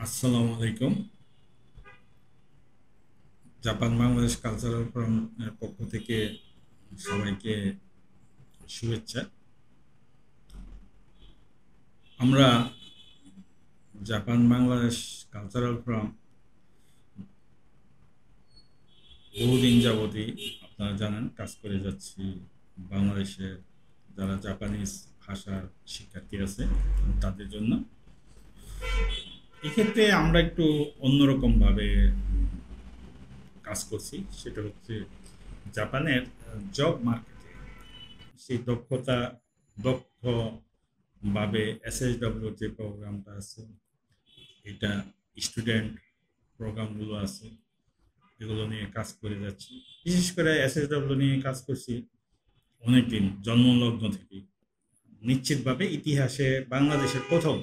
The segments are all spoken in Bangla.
আসসালামু আলাইকুম। জাপান বাংলাদেশ কালচারাল ফোরাম এর পক্ষ থেকে সবাইকে শুভেচ্ছা। আমরা জাপান বাংলাদেশ কালচারাল ফোরাম বহুদিন যাবতই আপনারা জানেন কাজ করে যাচ্ছি বাংলাদেশের যারা জাপানিজ ভাষার শিক্ষার্থী আছে তাদের জন্য। এক্ষেত্রে আমরা একটু অন্যরকম ভাবে কাজ করছি, সেটা হচ্ছে জাপানের জব মার্কেটে সেই দক্ষভাবে এসএসডব্লিউ যে প্রোগ্রামটা আছে, এটা স্টুডেন্ট প্রোগ্রামগুলো আছে, এগুলো নিয়ে কাজ করে যাচ্ছি। বিশেষ করে এসএসডব্লিউ নিয়ে কাজ করছি অনেকদিন, জন্মলগ্ন থেকে। নিশ্চিতভাবে ইতিহাসে বাংলাদেশের প্রথম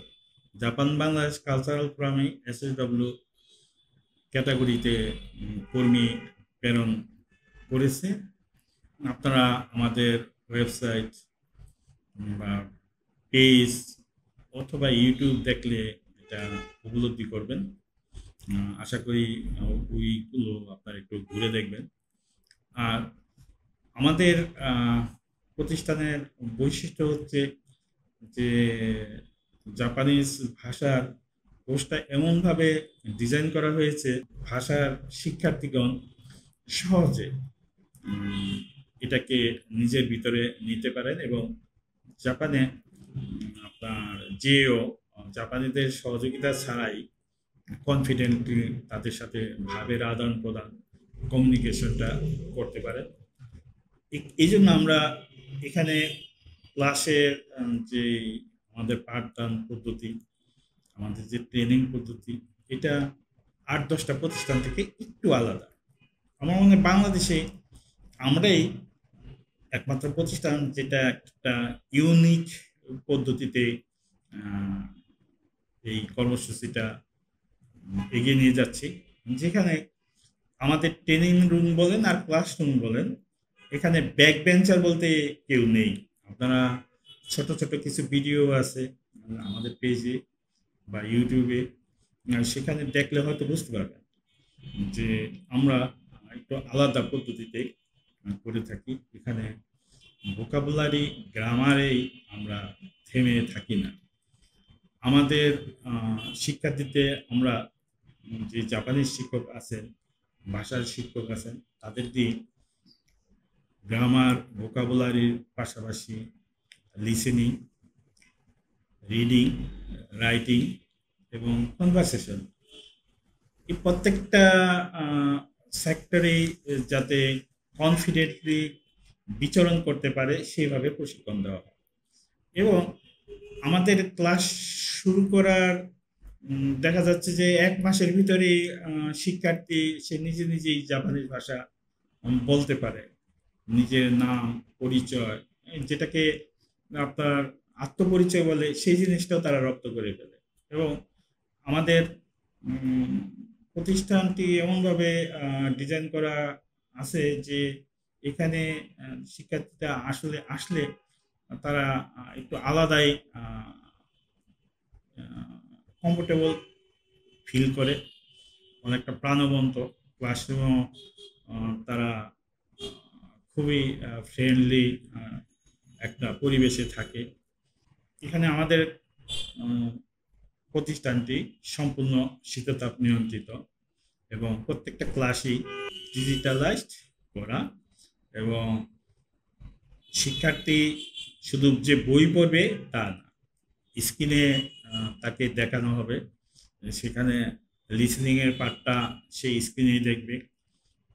জাপান বাংলাদেশ কালচারাল ফোরামে এসএসডব্লিউ ক্যাটাগরিতে কর্মী প্রেরণ করেছে। আপনারা আমাদের ওয়েবসাইট বা পেজ অথবা ইউটিউব দেখলে এটা উপলব্ধি করবেন। আশা করি ওইগুলো আপনারা একটু ঘুরে দেখবেন। আর আমাদের প্রতিষ্ঠানের বৈশিষ্ট্য হচ্ছে যে জাপানিজ ভাষার কোর্সটা এমনভাবে ডিজাইন করা হয়েছে, ভাষার শিক্ষার্থীগণ সহজে এটাকে নিজের ভিতরে নিতে পারেন এবং জাপানে আপনার যেও জাপানিদের সহযোগিতা ছাড়াই কনফিডেন্টলি তাদের সাথে ভাবের আদান প্রদান, কমিউনিকেশনটা করতে পারে। এই জন্য আমরা এখানে ক্লাসের যে আমাদের পাঠদান পদ্ধতি, আমাদের যে ট্রেনিং পদ্ধতি, এটা ৮-১০টা প্রতিষ্ঠান থেকে একটু আলাদা। আমার মনে হয় বাংলাদেশে আমরাই একমাত্র প্রতিষ্ঠান যেটা একটা ইউনিক পদ্ধতিতে আহ, এই কর্মসূচিটা এগিয়ে নিয়ে যাচ্ছি, যেখানে আমাদের ট্রেনিং রুম বলেন আর ক্লাসরুম বলেন, এখানে ব্যাক বেঞ্চার বলতে কেউ নেই। আপনারা ছোট ছোট কিছু ভিডিও আছে আমাদের পেজে বা ইউটিউবে, সেখানে দেখলে হয়তো বুঝতে পারবেন যে আমরা একটু আলাদা পদ্ধতিতে করে থাকি। এখানে ভোকাবুলারি, গ্রামারেই আমরা থেমে থাকি না। আমাদের শিক্ষার্থীতে আমরা যে জাপানিজ শিক্ষক আছেন, ভাষার শিক্ষক আছেন, তাদের দিয়ে গ্রামার, ভোকাবুলারির পাশাপাশি লিসেনিং, রিডিং, রাইটিং এবং কনভারসেশন, এই প্রত্যেকটা সেক্টরে যাতে কনফিডেন্টলি বিচরণ করতে পারে সেভাবে প্রশিক্ষণ দেওয়া হয়। এবং আমাদের ক্লাস শুরু করার দেখা যাচ্ছে যে ১ মাসের ভিতরে শিক্ষার্থী সে নিজে নিজেই জাপানিজ ভাষা বলতে পারে, নিজের নাম, পরিচয়, যেটাকে আপনার আত্মপরিচয় বলে, সেই জিনিসটাও তারা রপ্ত করে ফেলে। এবং আমাদের প্রতিষ্ঠানটি এমনভাবে ডিজাইন করা আছে যে এখানে শিক্ষার্থীরা আসলে আসলে তারা একটু আলাদাই কমফোর্টেবল ফিল করে, অনেকটা প্রাণবন্ত। ক্লাসরুমও তারা খুবই ফ্রেন্ডলি একটা পরিবেশে থাকে। এখানে আমাদের প্রতিষ্ঠানটি সম্পূর্ণ শীততাপ নিয়ন্ত্রিত এবং প্রত্যেকটা ক্লাসই ডিজিটালাইজড করা। এবং শিক্ষার্থী শুধু যে বই পড়বে তা না, স্ক্রিনে তাকে দেখানো হবে, সেখানে লিসনিংয়ের পার্টটা সে স্ক্রিনেই দেখবে,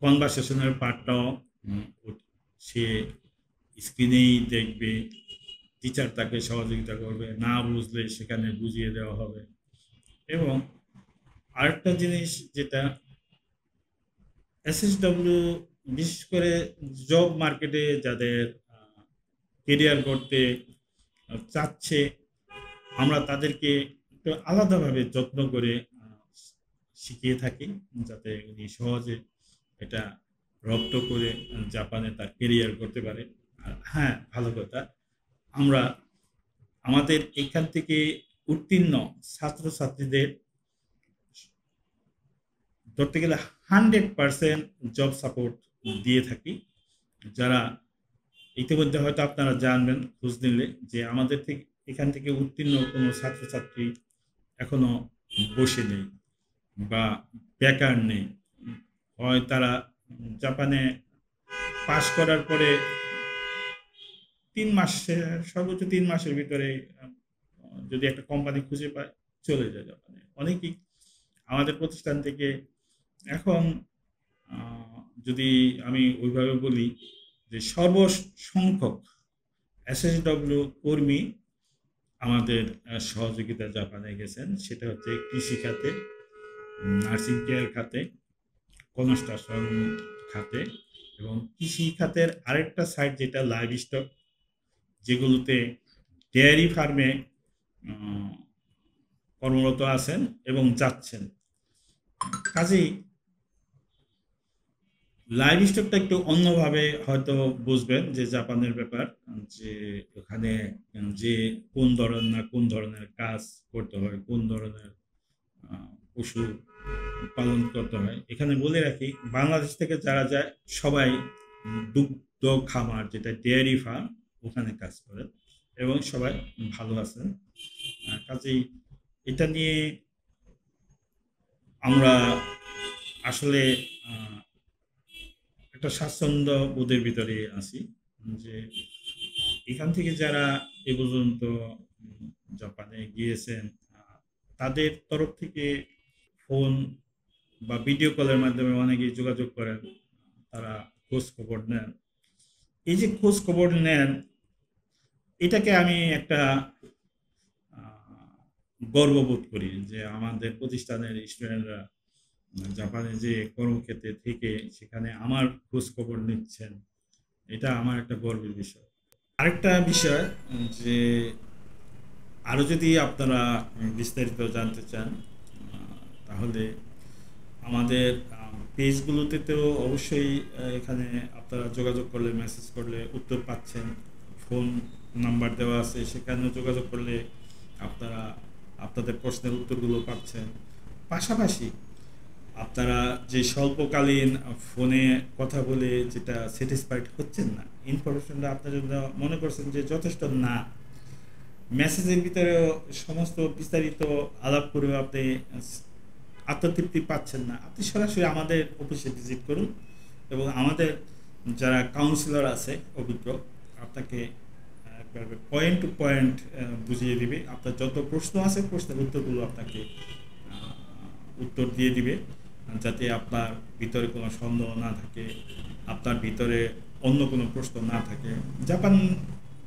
কনভারসেশনের পার্টটাও সে স্ক্রিনেই দেখবে। টিচার তাকে সহযোগিতা করবে, না বুঝলে সেখানে বুঝিয়ে দেওয়া হবে। এবং আরেকটা জিনিস যেটা এসএসডব্লিউ বিশেষ করে জব মার্কেটে যাদের কেরিয়ার করতে চাচ্ছে, আমরা তাদেরকে একটু আলাদাভাবে যত্ন করে শিখিয়ে থাকি, যাতে উনি সহজে এটা রপ্ত করে জাপানে তার কেরিয়ার করতে পারে। আর হ্যাঁ, ভালো কথা, আমরা আমাদের এখান থেকে উত্তীর্ণ ছাত্রছাত্রীদের ধরতে গেলে 100% জব সাপোর্ট দিয়ে থাকি। যারা ইতিমধ্যে হয়তো আপনারা জানবেন খোঁজ নিলে যে আমাদের থেকে এখান থেকে উত্তীর্ণ কোনো ছাত্রছাত্রী এখনো বসে নেই বা বেকার নেই। হয় তারা জাপানে পাশ করার পরে 3 মাসে, সর্বোচ্চ 3 মাসের ভিতরে যদি একটা কোম্পানি খুঁজে পায় চলে যায় জাপানে। অনেকেই আমাদের প্রতিষ্ঠান থেকে এখন যদি আমি ওইভাবে বলি যে সর্বসংখ্যক এসএসডব্লিউ কর্মী আমাদের সহযোগিতা জাপানে গেছেন। সেটা হচ্ছে কৃষি খাতে, নার্সিং কেয়ার খাতে, কনস্ট্রাকশন খাতে এবং কৃষি খাতের আরেকটা সাইড যেটা লাইভ স্টক, যেগুলোতে ডেয়ারি ফার্মে কর্মরত আছেন এবং যাচ্ছেন। কাজেই লাইভ স্টকটা একটু অন্যভাবে হয়তো বুঝবেন যে জাপানের ব্যাপার, যে ওখানে যে কোন ধরনের কাজ করতে হয়, কোন ধরনের পশু পালন করতে হয়। এখানে বলে রাখি, বাংলাদেশ থেকে যারা যায় সবাই দুগ্ধ খামার, যেটা ডেয়ারি ফার্ম, ওখানে কাজ করেন এবং সবাই ভালো আছেন। কাজেই এটা নিয়ে আমরা আসলে একটা স্বাচ্ছন্দ্য বোধের ভিতরে আছি যে এখান থেকে যারা এ পর্যন্ত জাপানে গিয়েছেন তাদের তরফ থেকে ফোন বা ভিডিও কলের মাধ্যমে অনেকেই যোগাযোগ করেন, তারা খোঁজ খবর নেন। এই যে খোঁজ খবর নেন, এটাকে আমি একটা গর্ববোধ করি যে আমাদের প্রতিষ্ঠানের স্টুডেন্টরা জাপানে যে কর্মক্ষেত্রে থেকে সেখানে আমার খোঁজ খবর নিচ্ছেন, এটা আমার একটা গর্বের বিষয়। আরেকটা বিষয় যে আরও যদি আপনারা বিস্তারিত জানতে চান তাহলে আমাদের পেজগুলোতে তো অবশ্যই এখানে আপনারা যোগাযোগ করলে, মেসেজ করলে উত্তর পাচ্ছেন, ফোন নাম্বার দেওয়া আছে, সেখানেও যোগাযোগ করলে আপনারা আপনাদের প্রশ্নের উত্তরগুলো পাচ্ছেন। পাশাপাশি আপনারা যে স্বল্পকালীন ফোনে কথা বলে যেটা স্যাটিসফাইড হচ্ছেন না, ইনফরমেশনটা আপনার জন্য মনে করছেন যে যথেষ্ট না, মেসেজের ভিতরেও সমস্ত বিস্তারিত আলাপ করেও আপনি আত্মতৃপ্তি পাচ্ছেন না, আপনি সরাসরি আমাদের অফিসে ভিজিট করুন এবং আমাদের যারা কাউন্সিলর আছে অভিজ্ঞ, আপনাকে একবারে পয়েন্ট টু পয়েন্ট বুঝিয়ে দিবে। আপনার যত প্রশ্ন আছে প্রশ্নের উত্তরগুলো আপনাকে উত্তর দিয়ে দিবে, যাতে আপনার ভিতরে কোনো সন্দেহ না থাকে, আপনার ভিতরে অন্য কোনো প্রশ্ন না থাকে। জাপান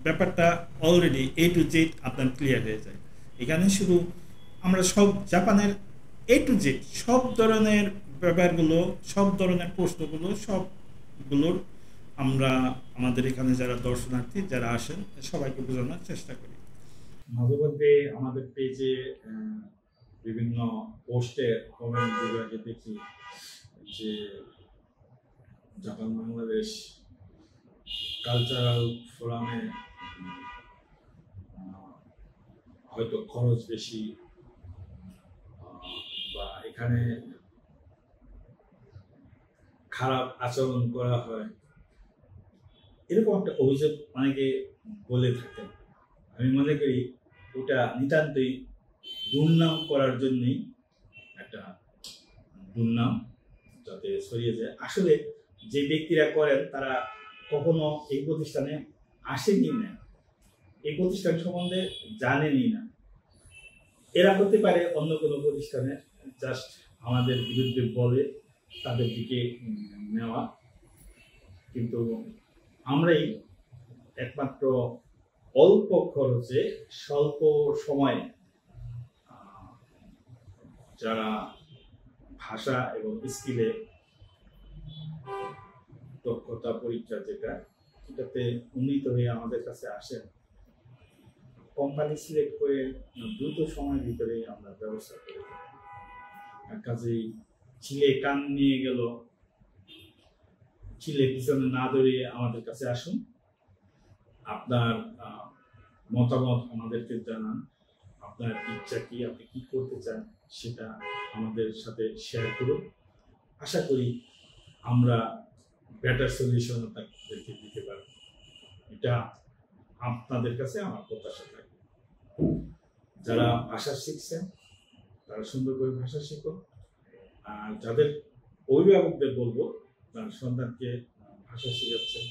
ব্যাপারটা অলরেডি A to Z আপনার ক্লিয়ার হয়ে যায়। এখানে শুধু আমরা সব জাপানের A to Z সব ধরনের ব্যাপারগুলো, সব ধরনের প্রশ্নগুলো, সবগুলোর আমরা আমাদের এখানে যারা দর্শনার্থী যারা আসেন সবাইকে বোঝানোর চেষ্টা করি। মাঝে মধ্যে আমাদের পেজে বিভিন্ন পোস্টে কমেন্ট বিভাগে দেখি যে জাপান বাংলাদেশ কালচারাল ফোরামে হয়তো খরচ বেশি বা এখানে খারাপ আচরণ করা হয়, এরকম একটা অভিযোগ অনেকে বলে থাকেন। আমি মনে করি ওটা নিতান্তই দুর্নাম করার জন্যই একটা দুর্নাম যাতে ছড়িয়ে যায়। আসলে যে ব্যক্তিরা করেন তারা কখনো এই প্রতিষ্ঠানে আসেনি না, এই প্রতিষ্ঠান সম্বন্ধে জানেনই না। এরা হতে পারে অন্য কোনো প্রতিষ্ঠানে জাস্ট আমাদের বিরুদ্ধে বলে তাদের দিকে নেওয়া, কিন্তু আমরাই একমাত্র অল্প খরচে স্বল্প সময়ে যারা ভাষা এবং স্কিলে দক্ষতা পরীক্ষা যেটা, এটাতে উন্নীত হয়ে আমাদের কাছে আসেন, কোম্পানি সিলেক্ট করে দ্রুত সময়ের ভিতরে আমরা ব্যবস্থা করি। কাজেই ছিলে কান নিয়ে গেল, ছিলে পিছনে না দৌড়িয়ে আমাদের কাছে আসুন, আপনার মতামত আমাদেরকে জানান, আপনার ইচ্ছা কি, আপনি কি করতে চান সেটা আমাদের সাথে শেয়ার করুন। আশা করি আমরা বেটার সলিউশনও তাদেরকে দিতে পারব। এটা আপনাদের কাছে আমার প্রত্যাশা থাকে। যারা ভাষা শিখছেন তারা সুন্দর করে ভাষা শিখো, আর যাদের অভিভাবকদের বলবো তার সন্তানকে ভাষা শেখাচ্ছেন,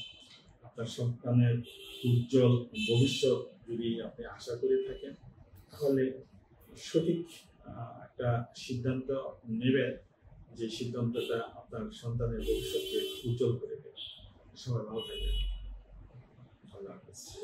আপনার সন্তানের উজ্জ্বল ভবিষ্যৎ যদি আপনি আশা করে থাকেন তাহলে সঠিক একটা সিদ্ধান্ত নেবেন, যে সিদ্ধান্তটা আপনার সন্তানের ভবিষ্যৎকে উজ্জ্বল করে দেবে। সবাই ভালো থাকবেন। আল্লাহ হাফেজ।